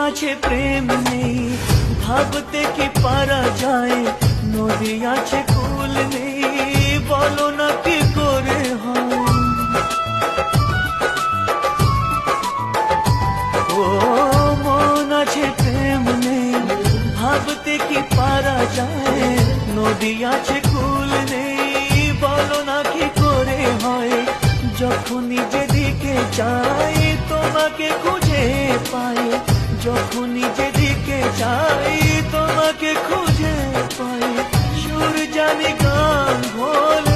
আছে প্রেম নেই, ভাবতে কি পারা যায়, নদী আছে কুল নেই, বলো না কি করে হয়। ও মন আছে প্রেম নেই, ভাবতে কি পারা যায়, নদী আছে কুল নেই, বলো না কি করে হয়। যখনই যেদিকে চাই তোমাকে খুঁজে পাই, যখনই যেদিকে চাই তোমাকে খুঁজে পাই, সুর জানি গান ভোলে